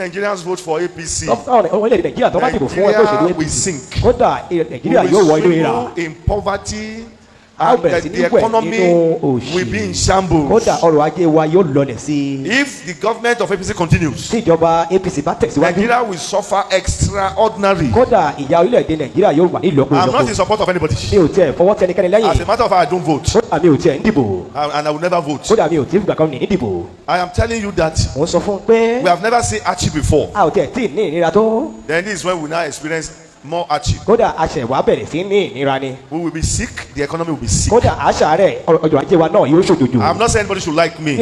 Nigerians vote for APC, Nigeria will sink. We We will swallow in poverty, and the economy will be in shambles. If the government of APC continues, Nigeria will suffer extraordinary. I'm not in support of anybody. As a matter of fact, I don't vote, and I will never vote. I am telling you that we have never seen Archie before. Then this is when we now experience more Archie. We will be sick, the economy will be sick. I'm not saying anybody should like me.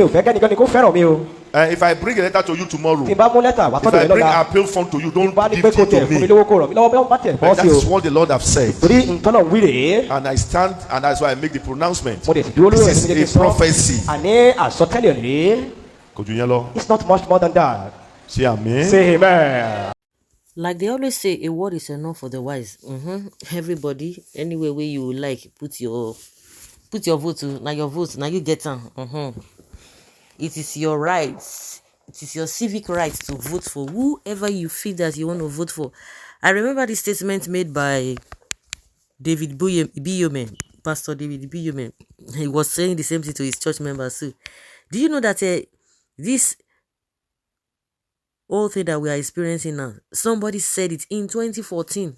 If I bring a letter to you tomorrow, if I bring an appeal fund to you, don't give it to me. But that is what the Lord have said. And I stand, and that's why I make the pronouncement. This is a prophecy. It's not much more than that. Say amen. Say amen. Like they always say, a word is enough for the wise. Everybody, anywhere where you like, put your vote to. Now your vote, now you get them. It is your rights. It is your civic rights to vote for whoever you feel that you want to vote for. I remember the statement made by David Biyome, Pastor David Biyome. He was saying the same thing to his church members too. Do you know that this whole thing that we are experiencing now, somebody said it in 2014,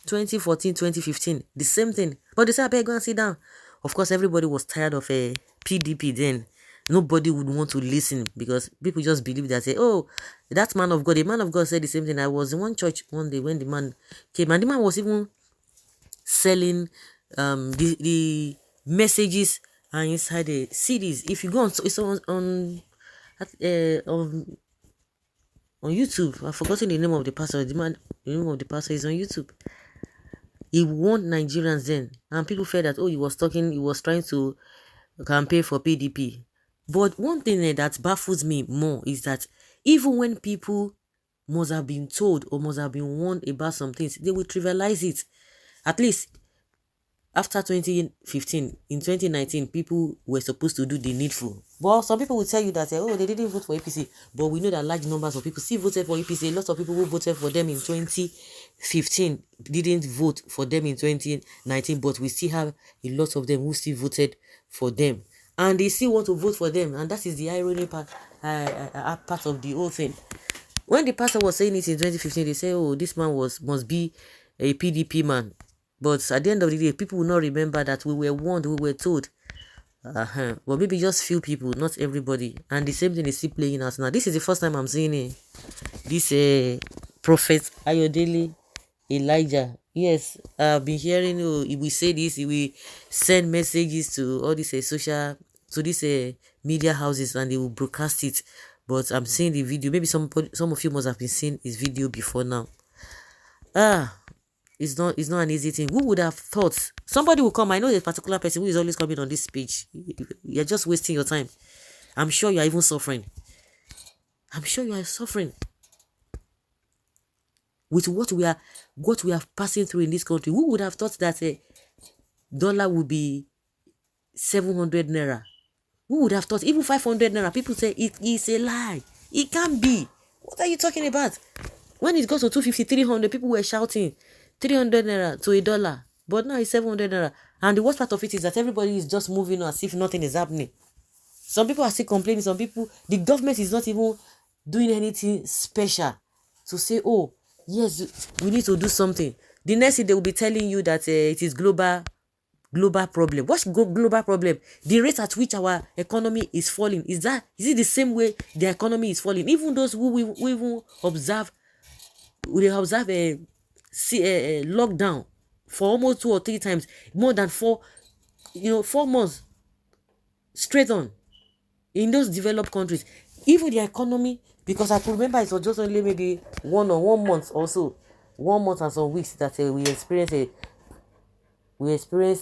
2015, the same thing. But they said, I better go and sit down. Of course, everybody was tired of a PDP then. Nobody would want to listen because people just believe that, say, oh, that man of God, the man of God said the same thing. I was in one church one day when the man came, and the man was even selling the messages and inside the CDs. If you go on, it's on YouTube. I've forgotten the name of the pastor. The name of the pastor is on YouTube. He warned Nigerians then, and people felt that, oh, he was trying to campaign for PDP. But one thing that baffles me more is that even when people must have been told or must have been warned about some things, they will trivialize it. At least after 2015, in 2019, people were supposed to do the needful. But some people will tell you that, oh, they didn't vote for APC. But we know that large numbers of people still voted for APC. A lot of people who voted for them in 2015 didn't vote for them in 2019. But we still have a lot of them who still voted for them. And they still want to vote for them. And that is the irony part of the whole thing. When the pastor was saying it in 2015, they say, oh, this man must be a PDP man. But at the end of the day, people will not remember that we were warned, we were told. But maybe just few people, not everybody. And the same thing is still playing out now. This is the first time I'm seeing this prophet Ayodele Elijah. Yes, I've been hearing, he will say this, he will send messages to all these these media houses, and they will broadcast it. But I'm seeing the video. Maybe some of you must have been seeing his video before now. It's not an easy thing. Who would have thought? Somebody will come. I know there's a particular person who is always coming on this page. You're just wasting your time. I'm sure you are even suffering. I'm sure you are suffering with what we are passing through in this country. Who would have thought that a dollar would be 700 naira? Who would have thought? Even 500 naira. People say it is a lie. It can't be. What are you talking about? When it goes to 250, 300, people were shouting 300 naira to a dollar. But now it's 700 naira. And the worst part of it is that everybody is just moving on as if nothing is happening. Some people are still complaining. Some people, the government is not even doing anything special to say, oh, yes, we need to do something. The next thing they will be telling you that it is global problem. What's global problem? The rate at which our economy is falling, is it the same way the economy is falling? Even those who even observe a lockdown for almost 2 or 3 times, more than 4 months straight on in those developed countries. Even the economy, because I could remember it was just only maybe 1 month or so, 1 month and some weeks that we experienced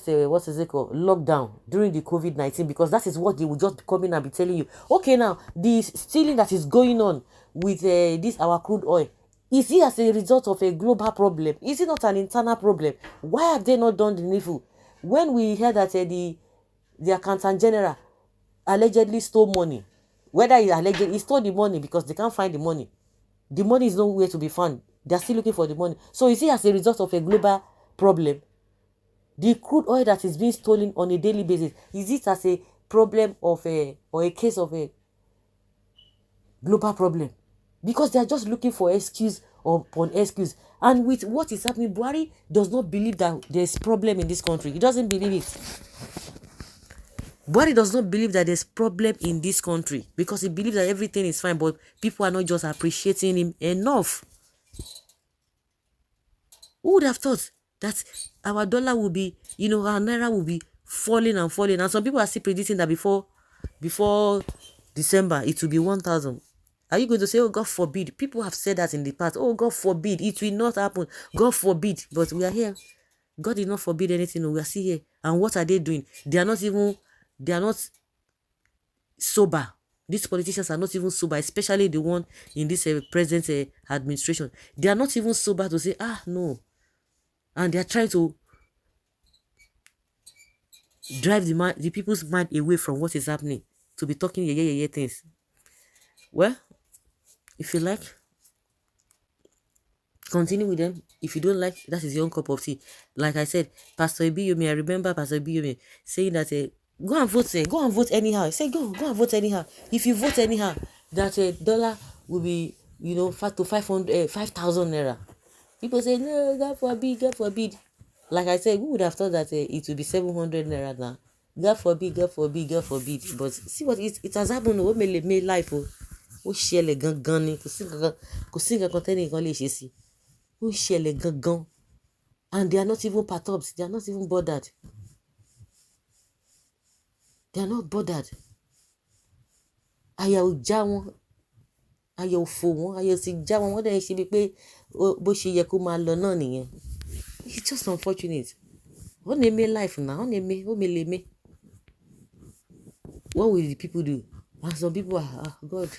what is it called, lockdown during the COVID-19, because that is what they will just come in and be telling you. Okay, now the stealing that is going on with our crude oil, is it as a result of a global problem? Is it not an internal problem? Why have they not done the needful? When we heard that the accountant general allegedly stole money, whether he stole the money because they can't find the money. The money is nowhere to be found. They are still looking for the money. So is it as a result of a global problem? The crude oil that is being stolen on a daily basis, is it as a problem of or a case of a global problem? Because they are just looking for excuse upon excuse. And with what is happening, Buhari does not believe that there's problem in this country. He doesn't believe it. Buhari does not believe that there's problem in this country because he believes that everything is fine, but people are not just appreciating him enough. Who would have thought that our dollar will be, our naira will be falling and falling? And some people are still predicting that before December, it will be 1,000. Are you going to say, oh, God forbid? People have said that in the past. Oh, God forbid. It will not happen. God forbid. But we are here. God did not forbid anything. We are still here. And what are they doing? They are not sober. These politicians are not even sober, especially the one in this present administration. They are not even sober to say, no. And they are trying to drive the people's mind away from what is happening, to be talking things. Well, if you like, continue with them. If you don't like, that is your own cup of tea. Like I said, Pastor Ibiyomi, I remember Pastor Ibiyomi saying that go and vote anyhow. I say go and vote anyhow. If you vote anyhow, that dollar will be 5,000 naira. People say no, God forbid. Like I said, who would have thought that it would be 700 naira now? God forbid. But see what it has happened. What made life? Ó ṣẹlẹ̀ gangan ni, kò sí nǹkan tẹ́nìkan lè ṣe sí. Ó ṣẹlẹ̀ gangan. And they are not even perturbed. They are not even bothered. They are not bothered. Àyà ò já wọn. Àyà ò fò wọn. Àyà ò sì já wọn. Wọ́n dẹ̀ ṣe bí pé bó ṣe yẹ kó máa lọ náà nìyẹn. It's just unfortunate. Ó ní me life now. Ó ní me. Ó mele me. What will the people do? And some people are, God.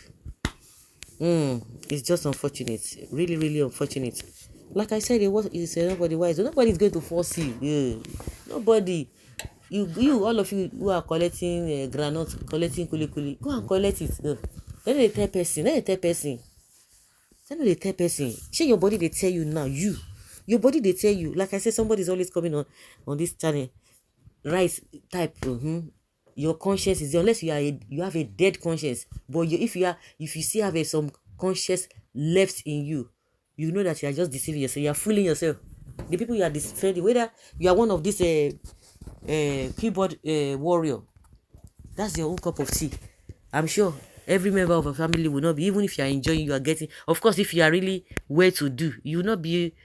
It's just unfortunate. Really, really unfortunate. Like I said, it's nobody wise. Nobody is going to force you. Yeah. Nobody. You, all of you who are collecting granite, collecting kuli, go and collect it. No. Then they tell person. Share your body, they tell you now. Your body, they tell you. Like I said, somebody is always coming on this channel. Right type. Your conscience is there, unless you have a dead conscience. But if you still have some conscience left in you, you know that you are just deceiving yourself. You are fooling yourself. The people you are defending, whether you are one of these keyboard warrior, that's your own cup of tea. I'm sure every member of a family will not be, even if you are enjoying, you are getting. Of course, if you are really well to do, you will not be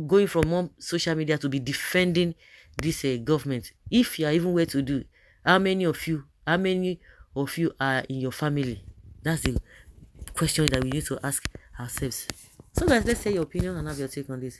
going from one social media to be defending this government. If you are even well to do, how many of you are in your family? That's the question that we need to ask ourselves. So guys, let's say your opinion and have your take on this.